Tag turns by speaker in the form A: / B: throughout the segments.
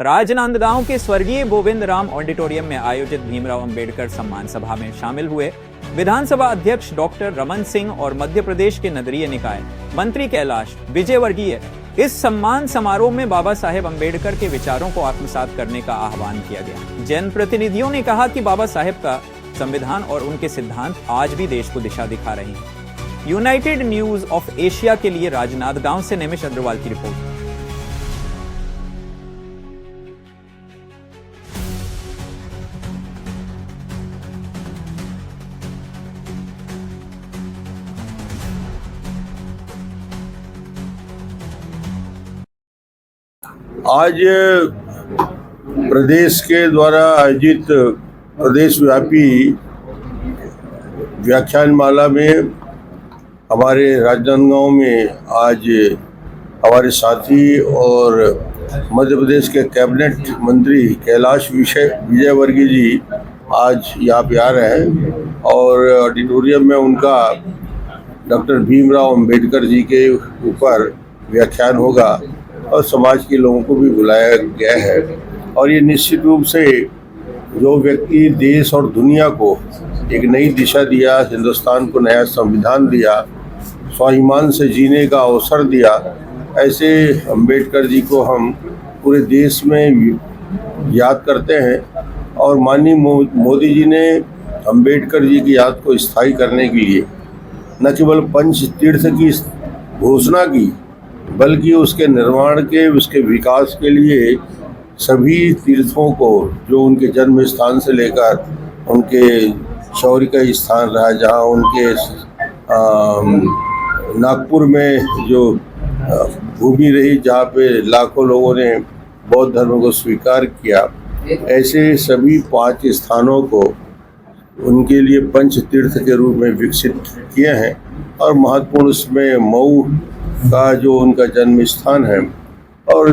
A: राजनांदगांव के स्वर्गीय गोविंद राम ऑडिटोरियम में आयोजित भीमराव अंबेडकर सम्मान सभा में शामिल हुए विधानसभा अध्यक्ष डॉक्टर रमन सिंह और मध्य प्रदेश के नगरीय निकाय मंत्री कैलाश विजयवर्गीय। इस सम्मान समारोह में बाबा साहेब अंबेडकर के विचारों को आत्मसात करने का आह्वान किया गया। जनप्रतिनिधियों ने कहा कि बाबा साहेब का संविधान और उनके सिद्धांत आज भी देश को दिशा दिखा रहे हैं। यूनाइटेड न्यूज ऑफ एशिया के लिए राजनांदगांव से निमिष अग्रवाल की रिपोर्ट।
B: आज प्रदेश के द्वारा आयोजित प्रदेश व्यापी व्याख्यानमाला में हमारे राजनांदगांव में आज हमारे साथी और मध्य प्रदेश के कैबिनेट मंत्री कैलाश विजयवर्गीय जी आज यहाँ पे आ रहे हैं और ऑडिटोरियम में उनका डॉक्टर भीमराव अंबेडकर जी के ऊपर व्याख्यान होगा और समाज के लोगों को भी बुलाया गया है। और ये निश्चित रूप से जो व्यक्ति देश और दुनिया को एक नई दिशा दिया, हिंदुस्तान को नया संविधान दिया, स्वाभिमान से जीने का अवसर दिया, ऐसे अंबेडकर जी को हम पूरे देश में याद करते हैं। और माननीय मोदी जी ने अंबेडकर जी की याद को स्थायी करने के लिए न केवल पंच तीर्थ की घोषणा की, बल्कि उसके निर्माण के, उसके विकास के लिए सभी तीर्थों को, जो उनके जन्म स्थान से लेकर उनके शौर्य का स्थान रहा, जहाँ उनके नागपुर में जो भूमि रही जहाँ पे लाखों लोगों ने बौद्ध धर्म को स्वीकार किया, ऐसे सभी 5 स्थानों को उनके लिए पंच तीर्थ के रूप में विकसित किए हैं। और महत्वपूर्ण उसमें मऊ का जो उनका जन्म स्थान है और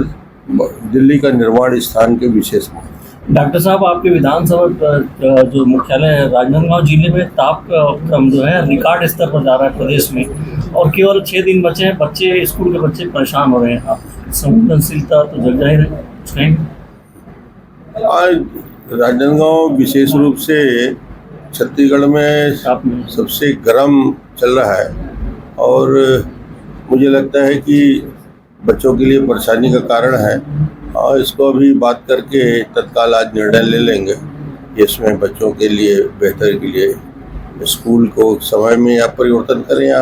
B: दिल्ली का निर्माण स्थान के विशेष महत्व।
C: डॉक्टर साहब, आपके विधानसभा जो मुख्यालय है राजनांदगांव जिले में तापक्रम जो है रिकॉर्ड स्तर पर जा रहा है प्रदेश में, और केवल 6 दिन बचे हैं। बच्चे, स्कूल के बच्चे परेशान हो रहे हैं। आप संवेदनशीलता तो जग जाहिर है।
B: आज राजनांदगांव विशेष रूप से छत्तीसगढ़ में सबसे गर्म चल रहा है और मुझे लगता है कि बच्चों के लिए परेशानी का कारण है। और इसको अभी बात करके तत्काल आज निर्णय ले लेंगे कि इसमें बच्चों के लिए बेहतर के लिए स्कूल को समय में या परिवर्तन करें या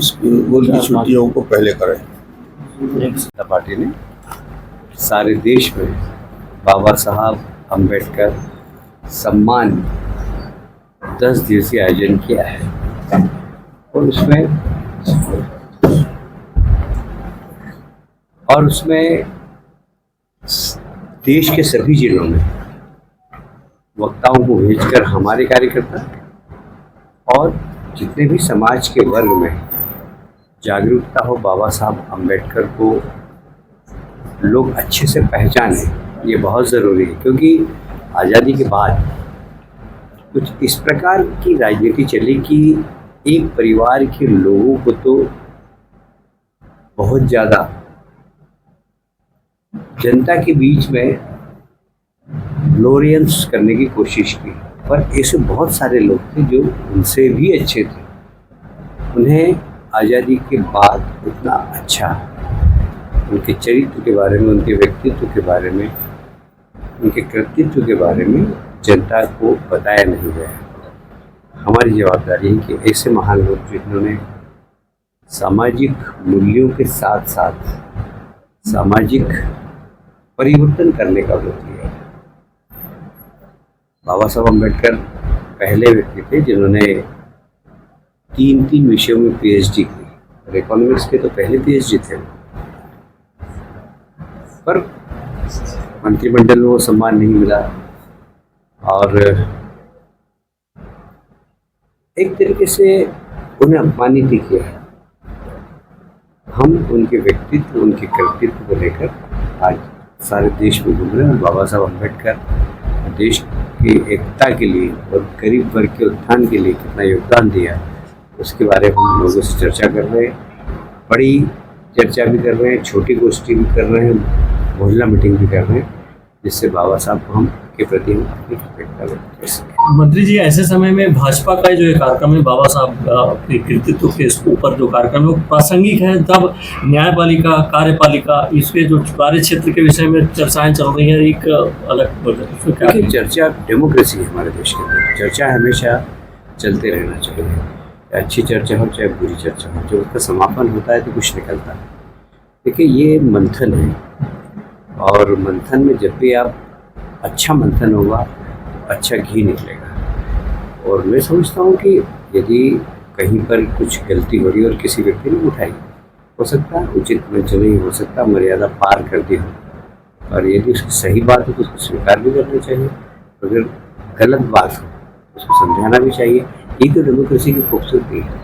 B: स्कूल की छुट्टियों को पहले करें।
D: जनता पार्टी ने सारे देश में बाबा साहब अंबेडकर सम्मान 10 दिवसीय आयोजन किया है और उसमें देश के सभी जिलों में वक्ताओं को भेजकर हमारे कार्यकर्ता और जितने भी समाज के वर्ग में जागरूकता हो, बाबा साहब अंबेडकर को लोग अच्छे से पहचानें, ये बहुत ज़रूरी है। क्योंकि आज़ादी के बाद कुछ इस प्रकार की राजनीति चली कि एक परिवार के लोगों को तो बहुत ज़्यादा जनता के बीच में ग्लोरियंस करने की कोशिश की, पर ऐसे बहुत सारे लोग थे जो उनसे भी अच्छे थे। उन्हें आज़ादी के बाद उतना अच्छा उनके चरित्र के बारे में, उनके व्यक्तित्व के बारे में, उनके कृतित्व के बारे में जनता को बताया नहीं गया। हमारी जवाबदारी है कि ऐसे महान लोग जिन्होंने सामाजिक मूल्यों के साथ साथ सामाजिक परिवर्तन करने का व्रत लिया। बाबा साहब अंबेडकर पहले व्यक्ति थे जिन्होंने 3 विषयों में PhD की, और इकोनॉमिक्स के तो पहले PhD थे, पर मंत्रिमंडल में वो सम्मान नहीं मिला। और एक तरीके से उन्हें अपमानित ही किया। हम उनके व्यक्तित्व, उनके कृतित्व को लेकर आज सारे देश में घूम रहे हैं। बाबा साहब अंबेडकर देश की एकता के लिए और गरीब वर्ग के उत्थान के लिए कितना योगदान दिया, उसके बारे में हम लोगों से चर्चा कर रहे हैं। बड़ी चर्चा भी कर रहे हैं, छोटी गोष्ठी भी कर रहे हैं, मोहल्ला मीटिंग भी कर रहे हैं। जिससे बाबा साहब को हम के प्रति हम अपनी कृतज्ञता व्यक्त कर सकें।
C: मंत्री जी, ऐसे समय में भाजपा का जो ये कार्यक्रम है बाबा साहब के कृतित्व के ऊपर जो कार्यक्रम है वो प्रासंगिक है, तब न्यायपालिका कार्यपालिका इसके जो कार्य क्षेत्र के विषय में चर्चाएं चल रही है, एक अलग
D: देखिए, चर्चा डेमोक्रेसी है हमारे देश के अंदर, चर्चा हमेशा चलते रहना चाहिए, अच्छी चर्चा हो चाहे बुरी चर्चा हो, जब उसका समापन होता है तो कुछ निकलता है। देखिए, ये मंथन है और मंथन में जब भी आप अच्छा मंथन होगा अच्छा घी निकलेगा। और मैं समझता हूँ कि यदि कहीं पर कुछ गलती हो रही है और किसी व्यक्ति ने उठाई, हो सकता है उचित मंच नहीं, हो सकता है मर्यादा पार कर दी हो, और यदि उसकी सही बात हो तो उसको स्वीकार भी करना चाहिए, अगर गलत बात हो उसको समझाना भी चाहिए। ये तो डेमोक्रेसी की खूबसूरती है।